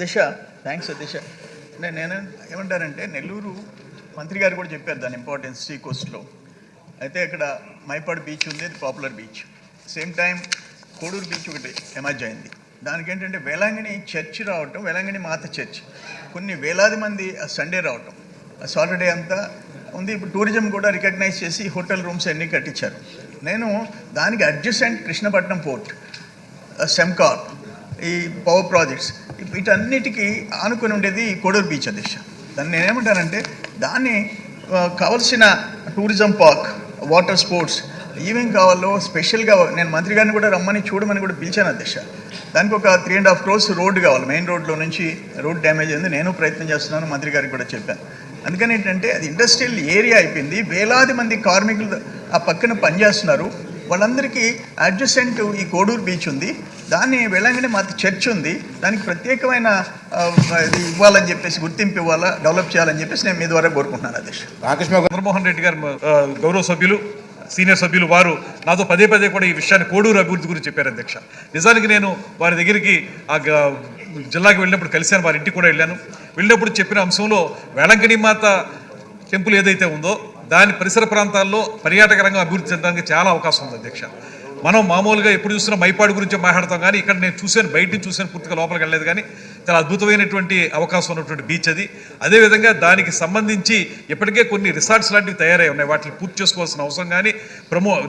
దిశ thanks దిశ. నేను ఏమంటానంటే నెల్లూరు మంత్రి గారు కూడా చెప్పారు దాని ఇంపార్టెన్స్ సీ కోస్ట్లో. అయితే ఇక్కడ మైపాడు బీచ్ ఉంది, అది popular beach. Same time Koduru beach ఒకటి ఎమర్జ్ అయింది. దానికి ఏంటంటే వేలాంగిణి చర్చ్ రావటం, వేలాంగిణి మాత చర్చ్, కొన్ని వేలాది మంది సండే రావటం, సాటర్డే అంతా ఉంది. ఇప్పుడు టూరిజం కూడా రికగ్నైజ్ చేసి హోటల్ రూమ్స్ అన్నీ కట్టించారు. నేను దానికి అడ్జసెంట్ కృష్ణపట్నం పోర్ట్, సెమ్కార్, ఈ పవర్ ప్రాజెక్ట్స్, వీటన్నిటికీ ఆనుకొని ఉండేది కోడూరు బీచ్ అధ్యక్ష. దాన్ని నేనేమంటానంటే దాన్ని కావలసిన టూరిజం పార్క్, వాటర్ స్పోర్ట్స్ ఏమేం కావాలో స్పెషల్గా నేను మంత్రి గారిని కూడా రమ్మని చూడమని కూడా పిలిచాను అధ్యక్ష. దానికి ఒక 3.5 crores రోడ్డు కావాలి. మెయిన్ రోడ్లో నుంచి రోడ్ డ్యామేజ్ అయింది. నేను ప్రయత్నం చేస్తున్నాను, మంత్రి గారికి కూడా చెప్పాను. అందుకని ఏంటంటే అది ఇండస్ట్రియల్ ఏరియా అయిపోయింది. వేలాది మంది కార్మికులు ఆ పక్కన పనిచేస్తున్నారు. వాళ్ళందరికీ అడ్జసెంట్ ఈ కోడూరు బీచ్ ఉంది, దాన్ని వెళ్ళంగానే మాకు చర్చ్ ఉంది, దానికి ప్రత్యేకమైన ఇది ఇవ్వాలని చెప్పేసి, గుర్తింపు ఇవ్వాలా, డెవలప్ చేయాలని చెప్పేసి నేను మీ ద్వారా కోరుకుంటున్నాను అధ్యక్ష. చంద్రమోహన్ రెడ్డి గారు గౌరవ సభ్యులు, సీనియర్ సభ్యులు వారు నాతో పదే కూడా ఈ విషయాన్ని కోడూరు అభివృద్ధి గురించి చెప్పారు అధ్యక్ష. నిజానికి నేను వారి దగ్గరికి ఆ జిల్లాకి వెళ్ళినప్పుడు కలిశాను, వారి ఇంటికి కూడా వెళ్ళినప్పుడు చెప్పిన అంశంలో వేలంకణి మాత టెంపుల్ ఏదైతే ఉందో దాని పరిసర ప్రాంతాల్లో పర్యాటక రంగం అభివృద్ధి చెందడానికి చాలా అవకాశం ఉంది అధ్యక్ష. మనం మామూలుగా ఎప్పుడు చూసినా మైపాడు గురించి మాట్లాడతాం, కానీ ఇక్కడ నేను చూశాను, బయట నుంచి చూశాను, పూర్తిగా లోపలికి వెళ్ళలేదు, కానీ చాలా అద్భుతమైనటువంటి అవకాశం ఉన్నటువంటి బీచ్ అది. అదేవిధంగా దానికి సంబంధించి ఇప్పటికే కొన్ని రిసార్ట్స్ లాంటివి తయారై ఉన్నాయి. వాటిని పూర్తి చేసుకోవాల్సిన అవసరం కానీ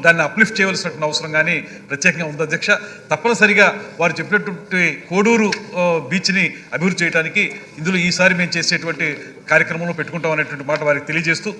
దాన్ని అప్లిఫ్ట్ చేయవలసినటువంటి అవసరం కానీ ప్రత్యేకంగా ఉంది అధ్యక్ష. తప్పనిసరిగా వారు చెప్పినటువంటి కోడూరు బీచ్ని అభివృద్ధి చేయడానికి ఇందులో ఈసారి మేము చేసేటువంటి కార్యక్రమంలో పెట్టుకుంటాం అనేటువంటి మాట వారికి తెలియజేస్తూ,